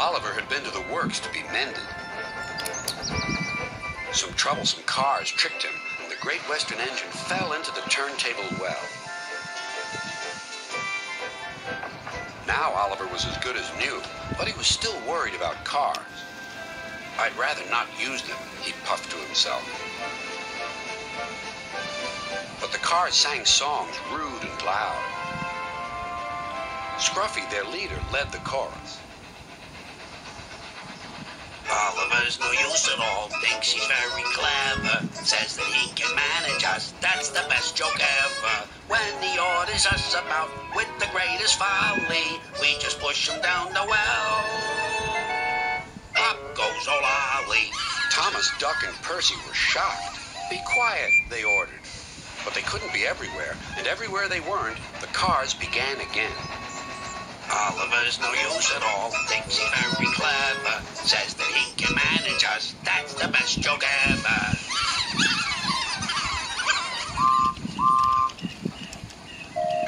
Oliver had been to the works to be mended. Some troublesome cars tricked him, and the Great Western engine fell into the turntable well. Now Oliver was as good as new, but he was still worried about cars. "I'd rather not use them," he puffed to himself. But the cars sang songs rude and loud. Scruffy, their leader, led the chorus. Oliver's no use at all, thinks he's very clever, says that he can manage us, that's the best joke ever. When he orders us about with the greatest folly, we just push him down the well. Up goes old Ollie. Thomas, Duck, and Percy were shocked. "Be quiet," they ordered. But they couldn't be everywhere, and everywhere they weren't, the cars began again. Oliver's no use at all, thinks he's very clever, says that he can manage us, that's the best joke ever.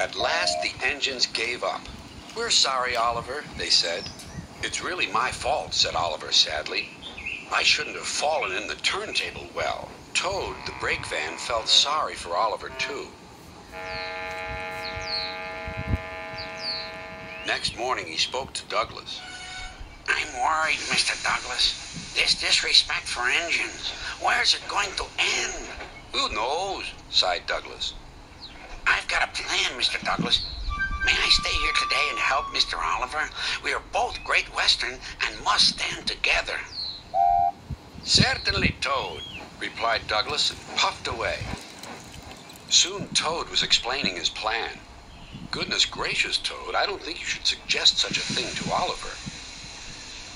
At last, the engines gave up. "We're sorry, Oliver," they said. "It's really my fault," said Oliver sadly. "I shouldn't have fallen in the turntable well." Toad, the brake van, felt sorry for Oliver, too. Next morning, he spoke to Douglas. "I'm worried, Mr. Douglas. This disrespect for engines, where's it going to end?" "Who knows?" sighed Douglas. "I've got a plan, Mr. Douglas. May I stay here today and help Mr. Oliver? We are both Great Western and must stand together." "Certainly, Toad," replied Douglas and puffed away. Soon Toad was explaining his plan. "Goodness gracious, Toad, I don't think you should suggest such a thing to Oliver."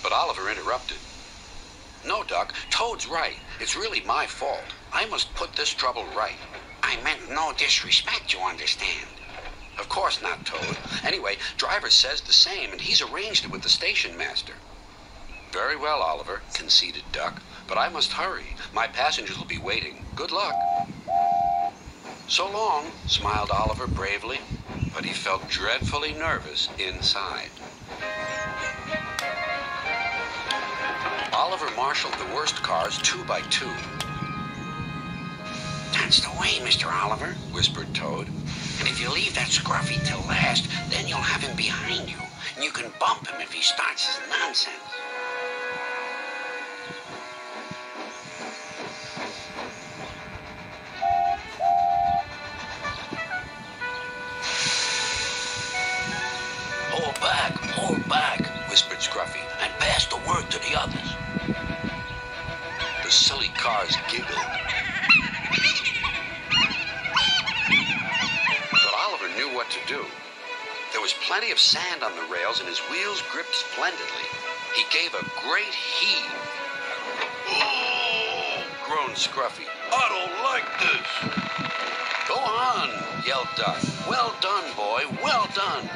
But Oliver interrupted. "No, Duck, Toad's right. It's really my fault. I must put this trouble right." "I meant no disrespect, you understand." "Of course not, Toad. Anyway, driver says the same, and he's arranged it with the station master." "Very well, Oliver," conceded Duck, "but I must hurry. My passengers will be waiting. Good luck." "So long," smiled Oliver bravely, but he felt dreadfully nervous inside. Oliver marshaled the worst cars 2 by 2. "That's the way, Mr. Oliver," whispered Toad. "And if you leave that Scruffy till last, then you'll have him behind you, and you can bump him if he starts his nonsense." Hold back, whispered Scruffy. "and pass the word to the others." The silly cars giggled. But Oliver knew what to do. There was plenty of sand on the rails, and his wheels gripped splendidly. He gave a great heave. "Oh!" groaned Scruffy. "I don't like this." "Go on," yelled Duck. "Well done, boy, well done."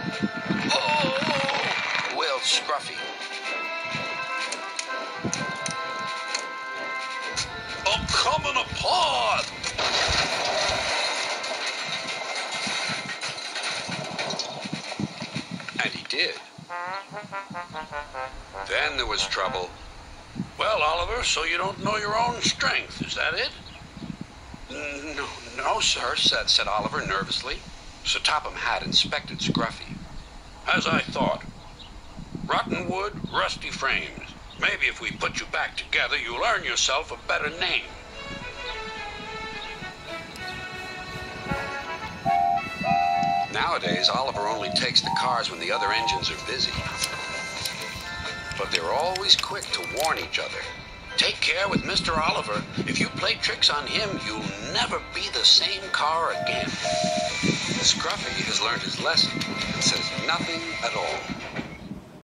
"Oh!" wailed Scruffy. "I'm coming apart!" And he did. Then there was trouble. "Well, Oliver, so you don't know your own strength, is that it?" No, sir," said Oliver nervously. Sir Topham Hatt inspected Scruffy. "As I thought. Rotten wood, rusty frames. Maybe if we put you back together, you'll earn yourself a better name." Nowadays, Oliver only takes the cars when the other engines are busy. But they're always quick to warn each other. "Take care with Mr. Oliver. If you play tricks on him, you'll never be the same car again." Scruffy has learned his lesson and says nothing at all.